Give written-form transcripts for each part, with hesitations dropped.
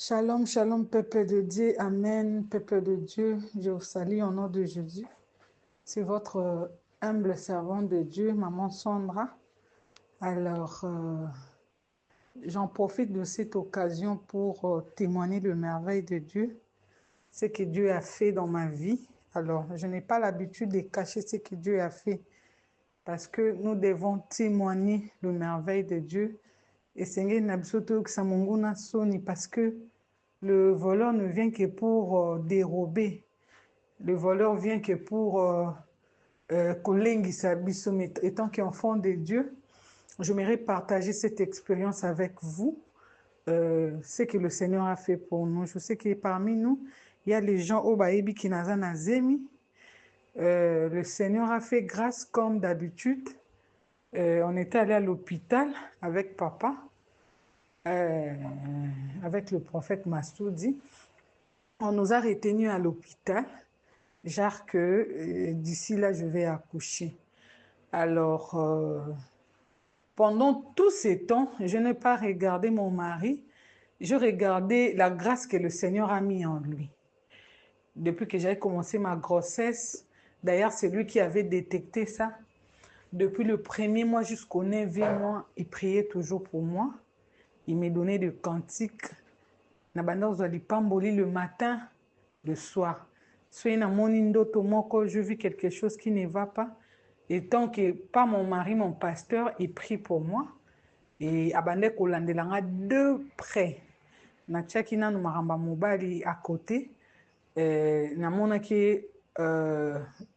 Shalom, shalom, peuple de Dieu, Amen, peuple de Dieu, je vous salue au nom de Jésus. C'est votre humble servante de Dieu, Maman Sandra. Alors, j'en profite de cette occasion pour témoigner de merveille de Dieu, ce que Dieu a fait dans ma vie. Alors, je n'ai pas l'habitude de cacher ce que Dieu a fait parce que nous devons témoigner de merveille de Dieu. Et Seigneur, parce que le voleur ne vient que pour dérober. Le voleur vient que pour étant qu'enfant de Dieu, j'aimerais partager cette expérience avec vous, ce que le Seigneur a fait pour nous. Je sais que parmi nous, il y a les gens au Baïbi qui n'ont zemi. Le Seigneur a fait grâce comme d'habitude. On était allé à l'hôpital avec papa, avec le prophète Massoudi. On nous a retenus à l'hôpital, genre que d'ici là, je vais accoucher. Alors, pendant tous ces temps, je n'ai pas regardé mon mari, je regardais la grâce que le Seigneur a mis en lui. Depuis que j'avais commencé ma grossesse, d'ailleurs, c'est lui qui avait détecté ça. Depuis le premier mois jusqu'au 9e mois, il priait toujours pour moi. Il me donnait des cantiques. Le matin, le soir. Je vis quelque chose qui ne va pas. Et tant que pas mon mari, mon pasteur, il prie pour moi. Et abande kolandelanga de près. Na tchaki nanu maramba mobali à côté. Namona ki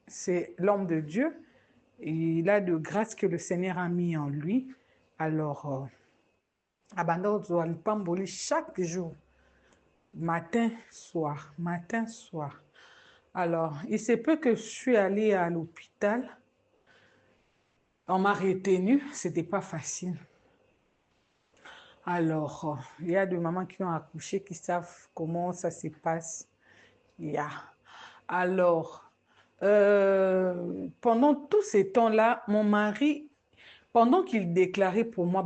c'est l'homme de Dieu. Il a de grâce que le Seigneur a mis en lui. Alors, abande pamboli chaque jour. Matin, soir, matin, soir. Alors, il se peut que je suis allée à l'hôpital. On m'a retenue, c'était pas facile. Alors, il y a des mamans qui ont accouché qui savent comment ça se passe. Alors, pendant tous ces temps-là, mon mari, pendant qu'il déclarait pour moi,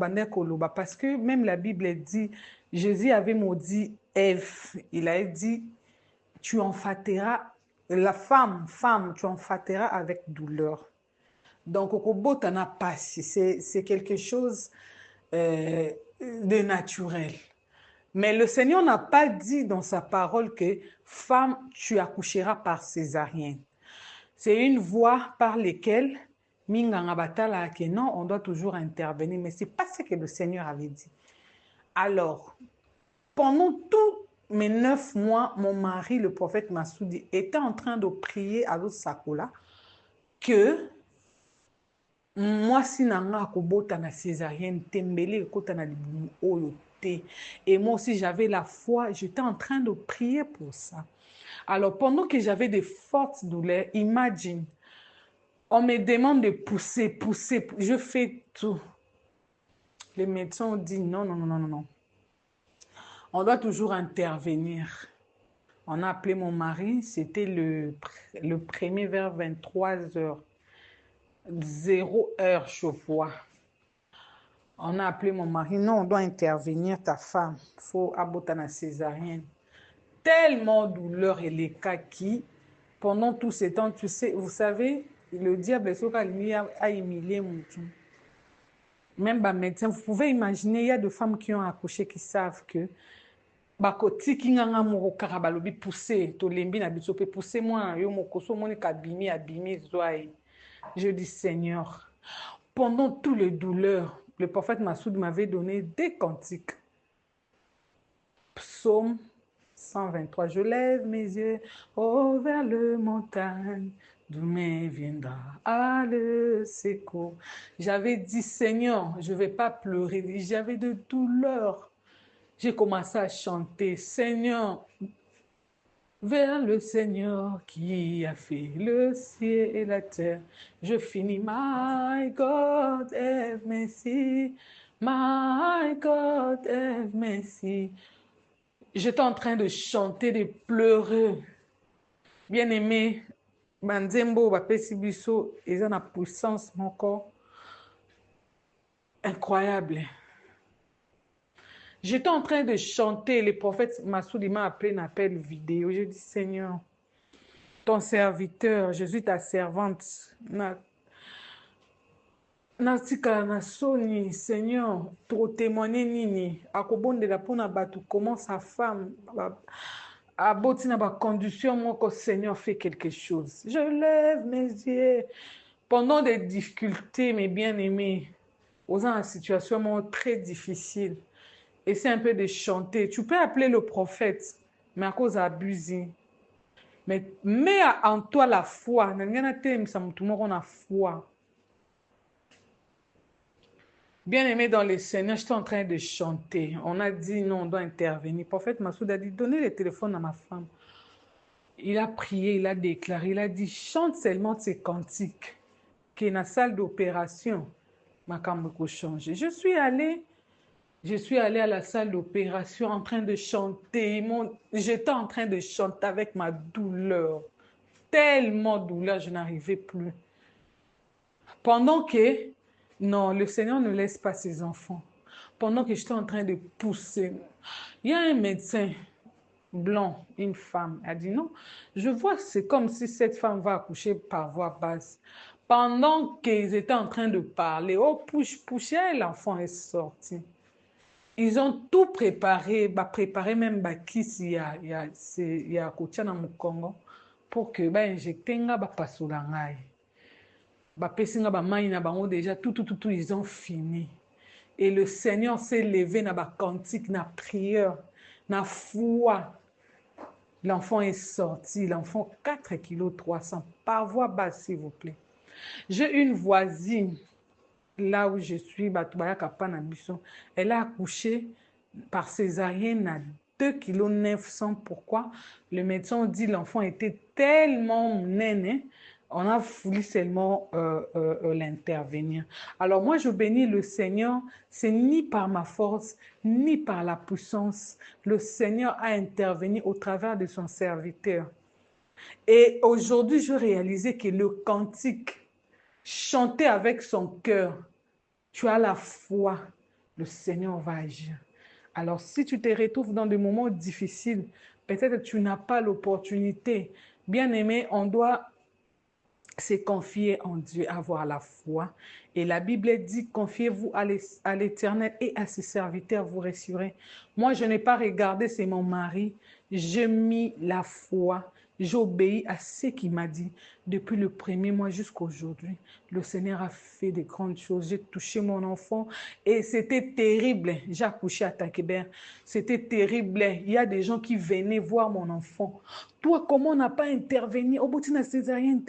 parce que même la Bible dit, Jésus avait maudit Ève, il a dit, tu enfanteras, la femme, tu enfanteras avec douleur. Donc, c'est quelque chose de naturel. Mais le Seigneur n'a pas dit dans sa parole que femme, tu accoucheras par césarienne. C'est une voie par laquelle non, on doit toujours intervenir, mais ce n'est pas ce que le Seigneur avait dit. Alors, pendant tous mes 9 mois, mon mari, le prophète Massoudi, était en train de prier à l'Osakola que moi, si nanga kobota na césarienne, tembele kota na libumu oyo te. Et moi aussi, j'avais la foi, j'étais en train de prier pour ça. Alors, pendant que j'avais de fortes douleurs, imagine, on me demande de pousser, je fais tout. Les médecins ont dit non, non, non, non, non. On doit toujours intervenir. On a appelé mon mari, c'était le premier vers 23h. 0h, je vois. On a appelé mon mari, non, on doit intervenir, ta femme, il faut aborter la césarienne. Tellement douleur et les cas qui, pendant tout ce temps, tu sais, vous savez, le diable a humilié mon tout. Même les médecins, vous pouvez imaginer, il y a des femmes qui ont accouché qui savent que bakoti kinganga moko karabalobi pousser to lembi na biso pe pousser moi yo mokoso moni kabimi abimi zoai. Je dis Seigneur, pendant toutes les douleurs, le prophète Massoud m'avait donné des cantiques. Psaume 123, je lève mes yeux vers le montagne, d'où me viendra le secours. J'avais dit Seigneur, je ne vais pas pleurer, j'avais de douleur. J'ai commencé à chanter, Seigneur, vers le Seigneur qui a fait le ciel et la terre. Je finis, my God, have mercy, my God, have mercy. J'étais en train de chanter, de pleurer. Bien-aimé, Banzembo, Bapesi Biso, ils ont la puissance, mon corps. Incroyable. J'étais en train de chanter. Le prophète Massoudi m'a appelé un appel vidéo. Je dis, Seigneur, ton serviteur, je suis ta servante. Natika na soni, Seigneur, pour témoigner nini, akobondela pona batu, comment sa femme, aboti na ba condition, moi que Seigneur fait quelque chose. Je lève mes yeux pendant des difficultés, mes bien-aimés, aux en situation très difficile. Essaie un peu de chanter. Tu peux appeler le prophète, mais à cause abusé. Mais mets en toi la foi. On a foi. Bien-aimé dans le Seigneur, je suis en train de chanter. On a dit non, on doit intervenir. Le prophète Massoud a dit, donnez le téléphone à ma femme. Il a prié, il a déclaré, il a dit, chante seulement ces cantiques, qui est dans la salle d'opération. Ma cambre a changé. Je suis allée à la salle d'opération en train de chanter. J'étais en train de chanter avec ma douleur. Tellement douleur, je n'arrivais plus. Pendant que, non, le Seigneur ne laisse pas ses enfants. Pendant que j'étais en train de pousser, il y a un médecin blanc, une femme, elle a dit non, je vois, c'est comme si cette femme va accoucher par voie basse. Pendant qu'ils étaient en train de parler, oh, push, l'enfant est sorti. Ils ont tout préparé, préparé même kisi il y a kotia na Congo pour que injecter nga pasula ngai. Pesinga mai na bango déjà tout ils ont fini. Et le Seigneur s'est levé na cantique, na prière, na foi. L'enfant est sorti, l'enfant 4 kg 300 par voie basse s'il vous plaît. J'ai une voisine là où je suis, elle a accouché par césarienne à 2 kg 900. Pourquoi? Le médecin dit l'enfant était tellement néné, on a voulu seulement l'intervenir. Alors moi, je bénis le Seigneur, c'est ni par ma force, ni par la puissance. Le Seigneur a intervenu au travers de son serviteur. Et aujourd'hui, je réalisais que le cantique, chanter avec son cœur, tu as la foi, le Seigneur va agir. Alors, si tu te retrouves dans des moments difficiles, peut-être que tu n'as pas l'opportunité. Bien aimé, on doit se confier en Dieu, avoir la foi. Et la Bible dit, confiez-vous à l'Éternel et à ses serviteurs, vous réussirez. Moi, je n'ai pas regardé, c'est mon mari. J'ai mis la foi. J'obéis à ce qu'il m'a dit depuis le premier mois jusqu'à aujourd'hui. Le Seigneur a fait de grandes choses. J'ai touché mon enfant et c'était terrible. J'ai accouché à Tankébert. C'était terrible. Il y a des gens qui venaient voir mon enfant. Toi, comment on n'a pas intervenu? Au bout de la césarienne,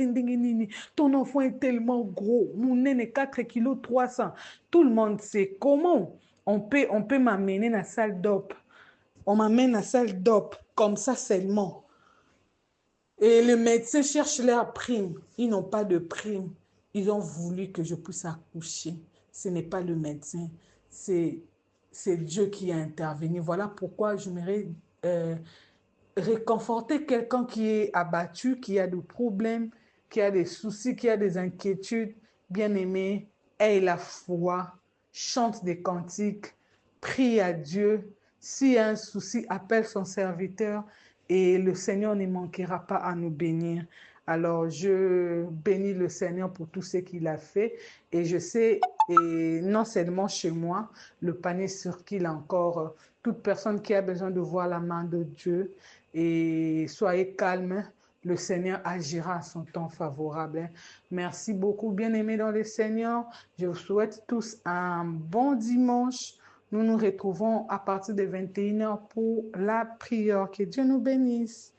ton enfant est tellement gros. Mon nez est 4 kg 300. Tout le monde sait comment on peut m'amener dans la salle d'op. On m'amène à la salle d'op comme ça seulement. Et le médecin cherche leur prime. Ils n'ont pas de prime. Ils ont voulu que je puisse accoucher. Ce n'est pas le médecin. C'est Dieu qui a intervenu. Voilà pourquoi je j'aimerais réconforter quelqu'un qui est abattu, qui a des problèmes, qui a des soucis, qui a des inquiétudes. Bien-aimé, aie la foi, chante des cantiques, prie à Dieu. S'il y a un souci, appelle son serviteur. Et le Seigneur ne manquera pas à nous bénir. Alors, je bénis le Seigneur pour tout ce qu'il a fait. Et je sais, et non seulement chez moi, le panier sur qu'il a encore toute personne qui a besoin de voir la main de Dieu. Et soyez calmes, le Seigneur agira à son temps favorable. Merci beaucoup, bien-aimés dans le Seigneur. Je vous souhaite tous un bon dimanche. Nous nous retrouvons à partir de 21h pour la prière. Que Dieu nous bénisse.